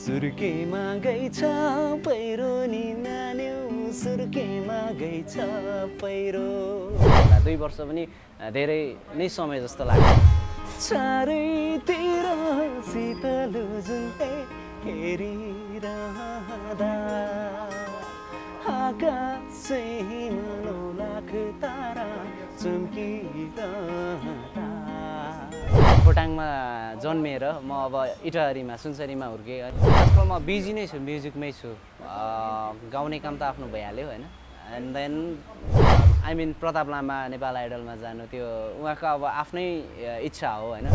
सुर्केमा गइछ पहिरो नि नान्यौ सुर्केमा गइछ पहिरो 2 वर्ष पनि धेरै नै समय जस्तो लाग्यो चारैतिर शीतल जुनले हेरिरहँदा आकाशैमा 9 लाख तारा चम्किरहँदा खोटाङमा जन्मेर म अब इटहरीमा सुनसरीमा हुर्केँ आजकल म बिजी नै छु म्युजिकमै छु गाउने काम त आफ्नो भइहाल्यो हैन and then I mean Pratap Lama Nepal आइडलमा जानु त्यो उहाँको अब आफ्नै इच्छा हो हैन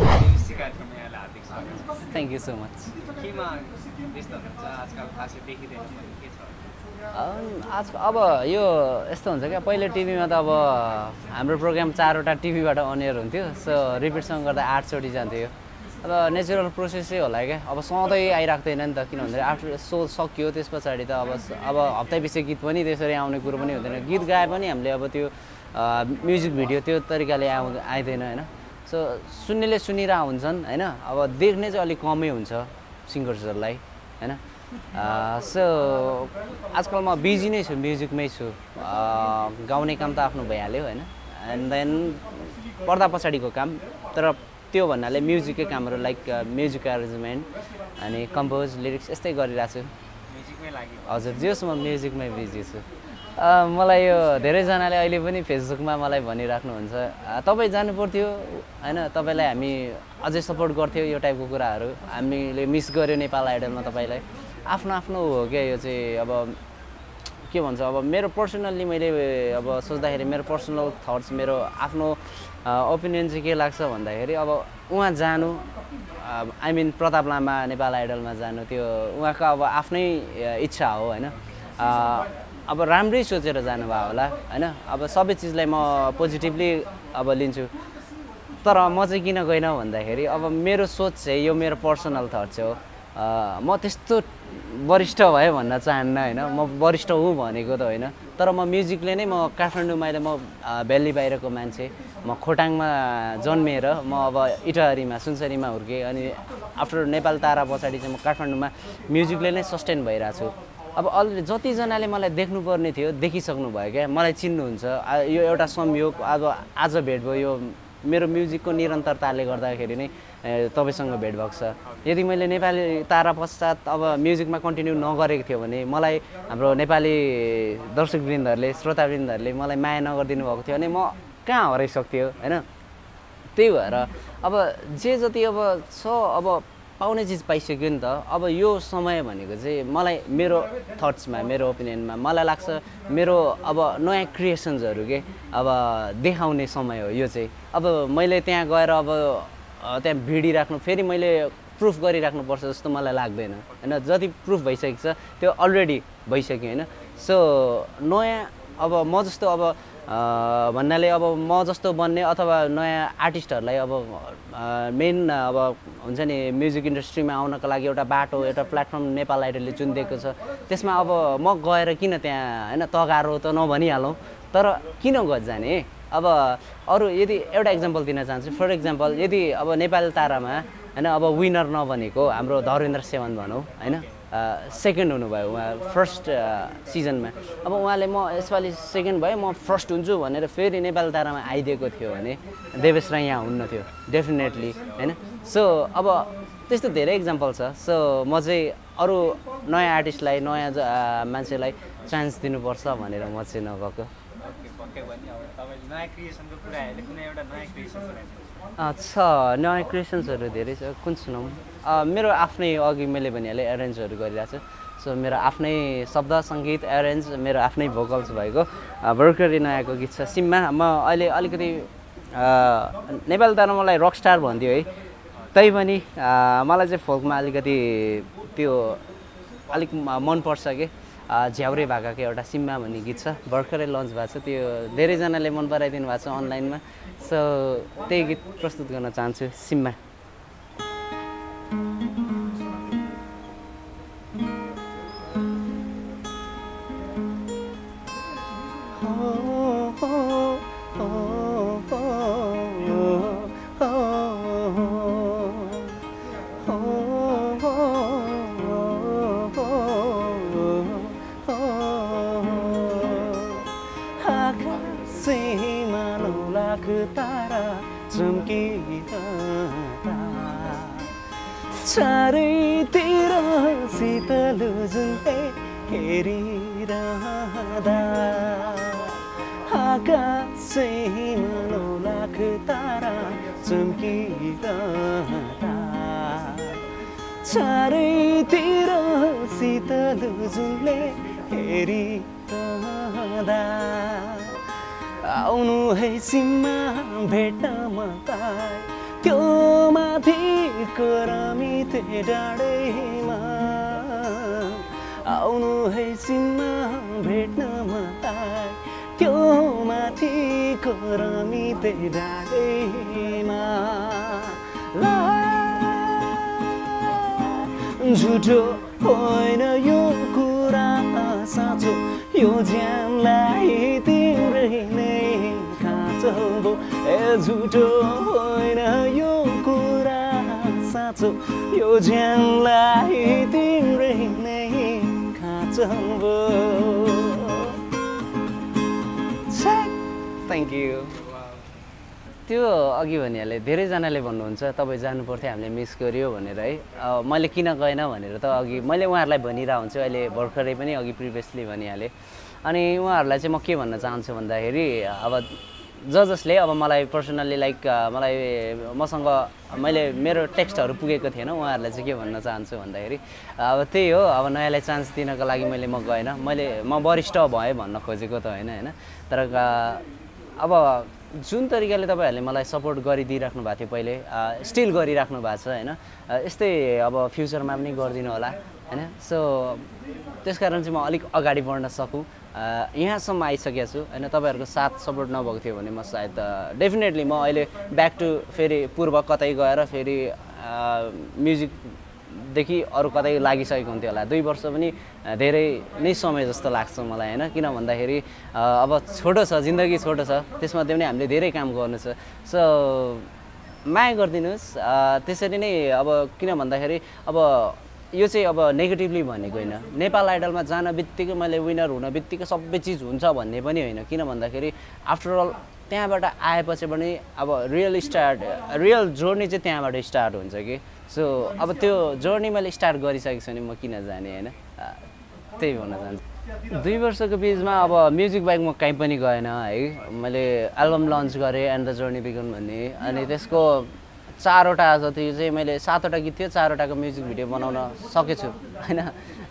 थ्याङ्क यू सो मच केमा व्यस्त हुनुहुन्छ आजकल खासै देखिदैन के छ आज अब यो यस्तो हुन्छ क्या पहिले टिभीमा त अब हाम्रो प्रोग्राम 4वटा टिभीबाट अनियर हुन्थ्यो सो रिपिटसँग गर्दा 8 चोटि जान्थ्यो अब नेचुरल प्रोसेसै होला क्या अब सधैँ आइराख्दैन नि त किन भन्दाखेरि आफ्टर सो सकियो त्यस पछाडि त अब हप्तैपछि गीत पनि त्यसरी आउने कुरो पनि हुँदैन गीत गाए पनि हामीले अब त्यो म्युजिक भिडियो त्यो तरिकाले आइदैन हैन सो सुन्नेले सुनिरहेको हुन्छन् हैन अब देख्ने चाहिँ अलिक कमै हुन्छ सिङ्गर्सहरूलाई हैन सो आजकल म बिजी नै छु म्युजिकमै छु गाउने काम त आफ्नो भइहाल्यो हैन एन्ड देन पर्दा पछाडिको काम तर त्यो भन्नाले म्युजिककै कामहरू लाइक म्युजिक एरेन्जमेन्ट अनि कम्पोज लिरिक्स यस्तै गरिरहेको छु म्युजिकमै लागि हजुर जेस म म्युजिकमै बिजी छु मलाई यो धेरैजनाले अहिले पनि फेसबुकमा मलाई भनिराख्नुहुन्छ तपाईँ जानु पर्थ्यो हैन तपाईँलाई हामी अझै सपोर्ट गर्थ्यौँ यो टाइपको कुराहरू हामीले मिस गर्यो नेपाल आइडलमा तपाईँलाई आफ्नो आफ्नो हो क्या यो चाहिँ अब के भन्छ अब मेरो पर्सनल्ली मैले अब सोच्दाखेरि मेरो पर्सनल थट्स मेरो आफ्नो ओपिनियन चाहिँ के लाग्छ भन्दाखेरि अब उहाँ जानु आई मिन प्रताप लामा नेपाल आइडलमा जानु त्यो उहाँको अब आफ्नै इच्छा हो हैन अब राम्रै सोचेर जानुभयो होला हैन अब सबै चिजलाई म पोजिटिभली अब लिन्छु तर म चाहिँ किन गइनँ भन्दाखेरि अब मेरो सोच चाहिँ यो मेरो पर्सनल थट चाहिँ हो म त्यस्तो वरिष्ठ भए भन्न चाहन्न हैन म वरिष्ठ हुँ भनेको त होइन तर म म्युजिकले नै म काठमाडौँमा अहिले म भेल्ली बाहिरको मान्छे म खोटाङमा जन्मेर म अब इटहरीमा सुनसरीमा हुर्केँ अनि आफ्टर नेपाल तारा पछाडि चाहिँ म काठमाडौँमा म्युजिकले नै सस्टेन भइरहेको छु अब अलरेडी जतिजनाले मलाई देख्नुपर्ने थियो देखिसक्नु भयो क्या मलाई चिन्नुहुन्छ यो एउटा संयोग अब आज भेट भयो यो मेरो म्युजिकको निरन्तरताले गर्दाखेरि नै तपाईसँग भेट भएको छ यदि मैले नेपाली तारा पश्चात अब म्युजिकमा कन्टिन्यू नगरेको थियो भने मलाई हाम्रो नेपाली दर्शकवृन्दहरूले श्रोतावृन्दहरूले मलाई माया नगरिदिनु भएको थियो भने म कहाँ हराइसक्थ्यो हैन त्यही भएर अब जे जति अब छ अब पाउने चिज पाइसक्यो नि त अब यो समय भनेको चाहिँ मलाई मेरो थट्समा मेरो ओपिनियनमा मलाई लाग्छ मेरो अब नयाँ क्रिएसन्सहरू के अब देखाउने समय हो यो चाहिँ अब मैले त्यहाँ गएर अब त्यहाँ भिडिराख्नु फेरि मैले प्रुफ गरिराख्नुपर्छ जस्तो मलाई लाग्दैन हैन जति प्रुफ भइसकेको छ त्यो अलरेडी भइसक्यो हैन सो नयाँ अब म जस्तो अब भन्नाले अब म जस्तो बन्ने अथवा नयाँ आर्टिस्टहरूलाई अब मेन अब हुन्छ नि म्युजिक इन्डस्ट्रीमा आउनको लागि एउटा बाटो एउटा प्लेटफर्म नेपाल आइडलले जुन दिएको छ त्यसमा अब म गएर किन त्यहाँ हैन तगारो त नभनिहालौँ तर किन जाने अब अरू यदि एउटा इक्जाम्पल दिन चाहन्छु फर इक्जाम्पल यदि अब नेपाल तारामा हैन अब विनर नबनेको हाम्रो धरेन्द्र सेवन भनौँ हैन सेकेन्ड हुनुभयो उहाँ फर्स्ट सिजनमा अब उहाँले म यसपालि सेकेन्ड भएँ म फर्स्ट हुन्छु भनेर फेरि नेपाल तारामा आइदिएको थियो भने देवेश राई यहाँ हुन्न थियो डेफिनेटली हैन सो अब त्यस्तो धेरै इक्जाम्पल छ सो म चाहिँ अरू नयाँ आर्टिस्टलाई नयाँ मान्छेलाई चान्स दिनुपर्छ भनेर म चाहिँ नगएको छ नयाँ क्रिएसन्सहरू धेरै छ कुन सुनाउँ मेरो आफ्नै अघि मैले भनिहालेँ एरेन्जहरू गरिरहेको छु सो मेरो आफ्नै शब्द सङ्गीत एरेन्ज मेरो आफ्नै भोकल्स भएको भर्खरै नयाँको गीत छ सिममा म अहिले अलिकति नेपाल तारा मलाई रक स्टार भन्थ्यो है तैपनि मलाई चाहिँ फोकमा अलिकति त्यो अलिक मनपर्छ कि झ्याउरे भाकाको एउटा सिम्मा भन्ने गीत छ भर्खरै लन्च भएको छ त्यो धेरैजनाले मन पराइदिनु भएको छ अनलाइनमा सो त्यही गीत प्रस्तुत गर्न चाहन्छु सिम्मा चम्किरहँदा चारैतिर शीतल जुनले हेरिरहँदा आकाशैमा 9 लाख तारा चम्किरहँदा चारैतिर शीतल जुनले हेरिरहँदा आउनु है सीमा भेट्न मलाई त्यो माथिको रमिते डाँडैमा आउनु है सीमा भेट्न मलाई त्यो माथिको रमिते डाँडैमा झुटो होइन यो कुरा साँचो यो ज्यानलाई तिम्रै नै खाँचो भो ए झुटो होइन यो कुरा साँचो यो ज्यानलाई तिम्रै नै खाँचो भो थ्याङ्क यू त्यो अघि भनिहाले धेरैजनाले भन्नुहुन्छ तपाईँ जानु पर्थ्यो हामीले मिस गर्यो भनेर है मैले किन गएन भनेर त अघि मैले उहाँहरूलाई भनिरहेको हुन्छु अहिले भर्खरै पनि अघि प्रिभियसली भनिहालेँ अनि उहाँहरूलाई चाहिँ म के भन्न चाहन्छु भन्दाखेरि अब जसले अब मलाई पर्सनल्ली लाइक मलाई मसँग मैले मेरो टेक्स्टहरू पुगेको थिएन उहाँहरूलाई चाहिँ के भन्न चाहन्छु भन्दाखेरि अब त्यही हो अब नयाँलाई चान्स दिनको लागि म गएन म वरिष्ठ भएँ भन्न खोजेको त होइन तर अब जुन तरिकाले तपाईँहरूले मलाई सपोर्ट गरिदिइराख्नु भएको थियो पहिले स्टिल गरिराख्नु भएको छ होइन यस्तै अब फ्युचरमा पनि गरिदिनु होला होइन सो त्यसकारण चाहिँ म अलिक अगाडि बढ्न सकूँ यहाँसम्म आइसकेको छु होइन तपाईँहरूको साथ सपोर्ट नभएको थियो भने म सायद डेफिनेटली म अहिले ब्याक टु फेरि पूर्व कतै गएर फेरि म्युजिकदेखि अरू कतै लागिसकेको हुन्थ्यो होला 2 वर्ष पनि धेरै नै समय जस्तो लाग्छ मलाई होइन किन भन्दाखेरि अब छोटो छ जिन्दगी छोटो छ त्यसमध्ये पनि हामीले धेरै काम गर्नु छ सो माया गरिदिनुहोस् त्यसरी नै अब किन भन्दाखेरि अब यो चाहिँ अब नेगेटिभली भनेको होइन नेपाल आइडलमा जान बित्तिकै मैले विनर हुन बित्तिकै सबै चिज हुन्छ भन्ने पनि होइन किन भन्दाखेरि आफ्टर अल त्यहाँबाट आएपछि पनि अब रियल जर्नी चाहिँ त्यहाँबाट स्टार्ट हुन्छ कि सो अब त्यो जर्नी मैले स्टार्ट गरिसकेको छु भने म किन जाने होइन त्यही भन्न चाहन्छु 2 वर्षको बिचमा अब म्युजिक बाहेक म कहीँ पनि गएन है मैले एल्बम लन्च गरेँ एन्ड द जर्नी बिगन भन्ने अनि त्यसको 4वटा जति चाहिँ मैले 7वटा गीत थियो 4वटाको म्युजिक भिडियो बनाउन सकेछु होइन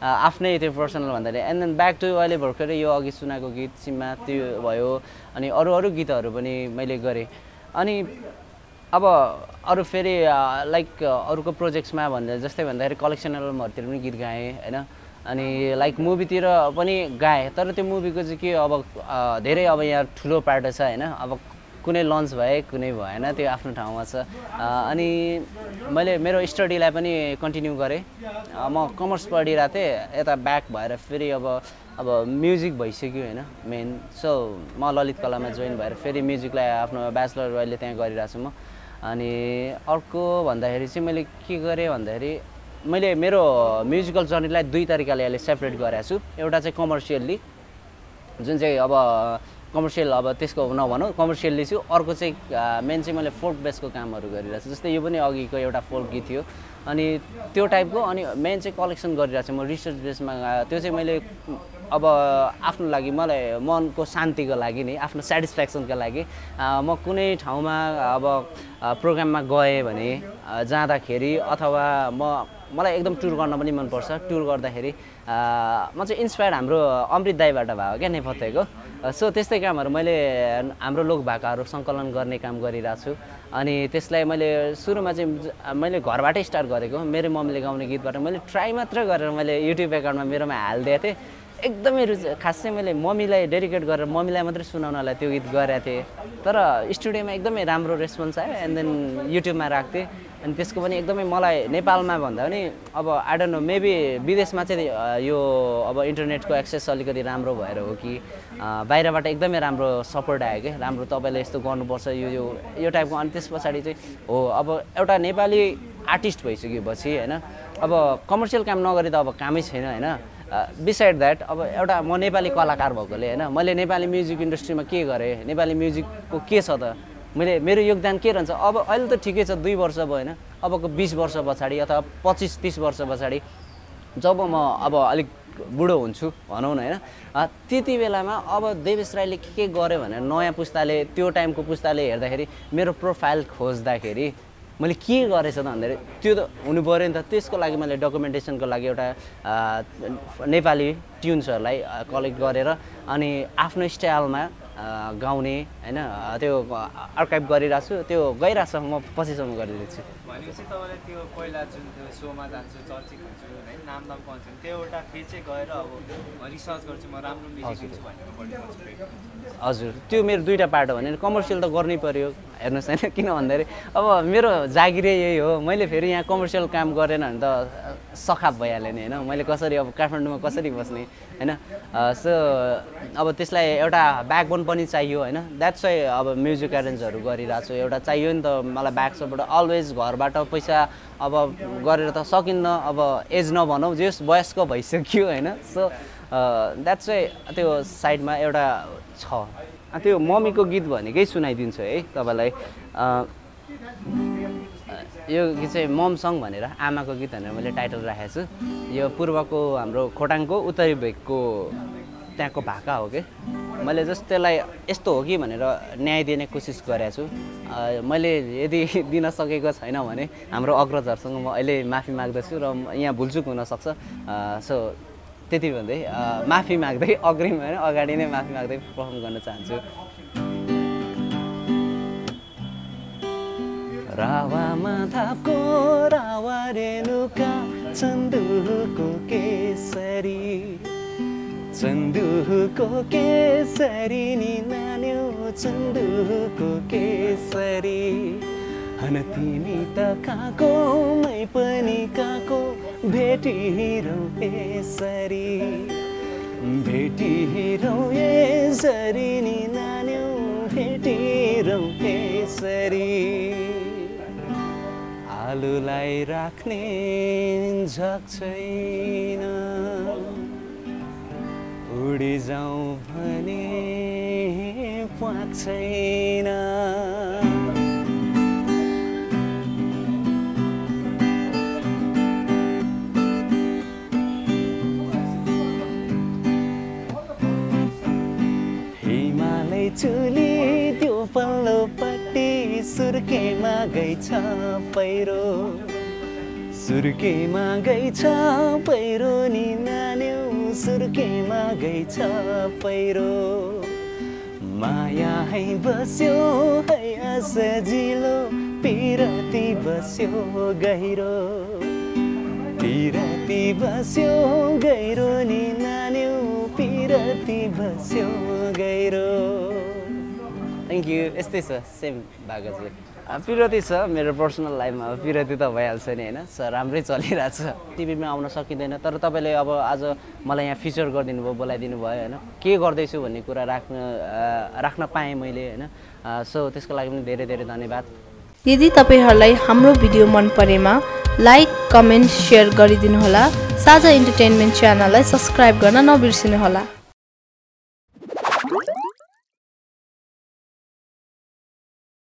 आफ्नै त्यो पर्सनल भन्दाखेरि एन्ड देन ब्याक टु अहिले भर्खरै यो अघि सुनाएको गीत सिम्मा त्यो भयो अनि अरू गीतहरू पनि मैले गरेँ अनि अब अरू फेरि लाइक अरूको प्रोजेक्ट्समा जस्तै भन्दाखेरि कलेक्सन एल्बमहरूतिर पनि गीत गाएँ होइन अनि लाइक मुभीतिर पनि गाएँ तर त्यो मुभीको चाहिँ के अब धेरै अब यहाँ ठुलो पार्ट छ होइन अब कुनै लन्च भए कुनै भएन त्यो आफ्नो ठाउँमा छ अनि मैले मेरो स्टडीलाई पनि कन्टिन्यू गरेँ म कमर्स पढिरहेको थिएँ यता ब्याक भएर फेरि अब म्युजिक भइसक्यो होइन मेन सो म ललित कलामा जोइन भएर फेरि म्युजिकलाई आफ्नो ब्याचलर अहिले त्यहाँ गरिरहेको छु म अनि अर्को भन्दाखेरि चाहिँ मैले के गरेँ भन्दाखेरि मैले मेरो म्युजिकल जर्नीलाई 2 तरिकाले अहिले सेपरेट गरेको छु एउटा चाहिँ कमर्सियल्ली जुन चाहिँ अब कमर्सियल अब त्यसको नभनौँ कमर्सियल्ली छु अर्को चाहिँ मेन चाहिँ मैले फोल्क बेसको कामहरू गरिरहेको छु जस्तै यो पनि अघिको एउटा फोल्क गीत थियो अनि त्यो टाइपको अनि मेन चाहिँ कलेक्सन गरिरहेको छु म रिसर्च बेसमा त्यो चाहिँ मैले अब आफ्नो लागि मलाई मनको शान्तिको लागि नि आफ्नो सेटिस्फ्याक्सनको लागि म कुनै ठाउँमा अब प्रोग्राममा गएँ भने जाँदाखेरि अथवा मलाई एकदम टुर गर्न पनि मनपर्छ टुर गर्दाखेरि म चाहिँ इन्सपायर्ड हाम्रो अमृत दाईबाट भयो क्या नेपथ्यको सो त्यस्तै कामहरू मैले हाम्रो लोक भाकाहरू सङ्कलन गर्ने काम गरिरहेको छु अनि त्यसलाई मैले सुरुमा चाहिँ मैले घरबाटै स्टार्ट गरेको मेरो मम्मीले गाउने गीतबाट मैले ट्राई मात्र गरेर मैले युट्युब एकाउन्टमा मेरोमा हालिदिएको थिएँ एकदमै खास चाहिँ मैले मम्मीलाई डेडिकेट गरेर मम्मीलाई मात्रै सुनाउनलाई त्यो गीत गरेको थिएँ तर स्टुडियोमा एकदमै राम्रो रेस्पोन्स आयो एन्ड देन युट्युबमा राख्थेँ अनि त्यसको पनि एकदमै मलाई नेपालमा भन्दा पनि अब आई डोन्ट नो मेबी विदेशमा चाहिँ यो अब इन्टरनेटको एक्सेस अलिकति राम्रो भएर हो कि बाहिरबाट एकदमै राम्रो सपोर्ट आयो कि राम्रो तपाईँले यस्तो गर्नुपर्छ यो टाइपको अनि त्यस पछाडि चाहिँ हो अब एउटा नेपाली आर्टिस्ट भइसकेपछि होइन अब कमर्सियल काम नगरी त अब कामै छैन होइन बिसाइड द्याट अब एउटा म नेपाली कलाकार भएकोले होइन मैले नेपाली म्युजिक इन्डस्ट्रीमा के गरेँ नेपाली म्युजिकको के छ त मेरो योगदान के रहन्छ अब अहिले त ठिकै छ 2 वर्ष भयो होइन अबको 20 वर्ष पछाडि अथवा 25-30 वर्ष पछाडि जब म अब अलिक बुढो हुन्छु भनौँ न होइन त्यति बेलामा अब देवेश राईले के गर्यो भनेर नयाँ पुस्ताले त्यो टाइमको पुस्ताले हेर्दाखेरि मेरो प्रोफाइल खोज्दाखेरि मैले के गरेछ त भन्दाखेरि त्यो त हुनु पऱ्यो नि त त्यसको लागि मैले डकुमेन्टेसनको लागि एउटा नेपाली ट्युन्सहरूलाई कलेक्ट गरेर अनि आफ्नो स्टाइलमा गाउने होइन त्यो आर्काइभ गरिरहेको छु त्यो गइरहेको छ म पछिसम्म गरिदिन्छु भनेपछि तपाईँले त्यो पहिला जुन त्यो सोमा जान्छु चर्चित हुन्छु होइन नाम पाउँछु त्यो एउटा फेज चाहिँ गएर अब रिसर्च गर्छु म राम्रो म्युजिक दिन्छु भनेर हजुर त्यो मेरो 2टा पार्ट हो भने कमर्सियल त गर्नै पर्यो हेर्नुहोस् होइन किन भन्दाखेरि अब मेरो जागिरै यही हो मैले फेरि यहाँ कमर्सियल काम गरेन भने त सखाप भइहाल्यो नि होइन मैले कसरी अब काठमाडौँमा कसरी बस्ने होइन सो अब त्यसलाई एउटा ब्याकबोन पनि चाहियो होइन द्याट्स वाइ अब म्युजिक एरेन्जहरू गरिरहेको छु एउटा चाहियो नि त मलाई ब्याकसबाट अलवेज घरबाट पैसा अब गरेर त सकिन्न अब एज नभनौँ जस वयस्क भइसक्यो होइन सो द्याट्स वाइ त्यो साइडमा एउटा छ त्यो मम्मीको गीत भनेकै सुनाइदिन्छु है तपाईँलाई यो गीत चाहिँ मम सङ भनेर आमाको गीत भनेर मैले टाइटल राखेको छु यो पूर्वको हाम्रो खोटाङको उत्तरी भेगको त्यहाँको भाका हो कि मैले जस्ट त्यसलाई यस्तो हो कि भनेर न्याय दिने कोसिस गरेको छु मैले यदि दिन सकेको छैन भने हाम्रो अग्रजहरूसँग म अहिले माफी माग्दछु र यहाँ भुलचुक हुनसक्छ सो त्यति भन्दै माफी माग्दै अग्रिम होइन अगाडि नै माफी माग्दै पर्फर्म गर्न चाहन्छु रावामा थापको रावा रेणुका चन्दुको केसरी नि नान्यो चन्दुको केसरी हन तिमी त काको मै पनि काको भेटिरौँ यसरी नि नान्यो भेटिरौँ यसरी आलुलाई राख्ने झक छैन उडी जाउँ भने पाक छैन हिमालय चुली त्यो पल्लोपट्टि सुर्केमा गइछ पहिरो नि नान्यो सुर्केमा गइछ पहिरो माया है बस्यो है सजिलो पिरती बस्यो गहिरो नि नान्यो पिरती बस्यो गहिरो थ्याङ्क यू यस्तै छ सेम भएको चाहिँ पिरती छ मेरो पर्सनल लाइफमा अब पिरती त भइहाल्छ नि होइन सर राम्रै चलिरहेछ टिभीमा आउन सकिँदैन तर तपाईँले अब आज मलाई यहाँ फिचर गरिदिनु भयो बोलाइदिनु भयो होइन के गर्दैछु भन्ने कुरा राख्न पाएँ मैले होइन सो त्यसको लागि पनि धेरै धेरै धन्यवाद यदि तपाईहरुलाई हाम्रो भिडियो मन परेमा लाइक कमेन्ट शेयर गरिदिनुहोला साझा इन्टरटेनमेन्ट च्यानललाई सब्स्क्राइब गर्न नबिर्सिनुहोला।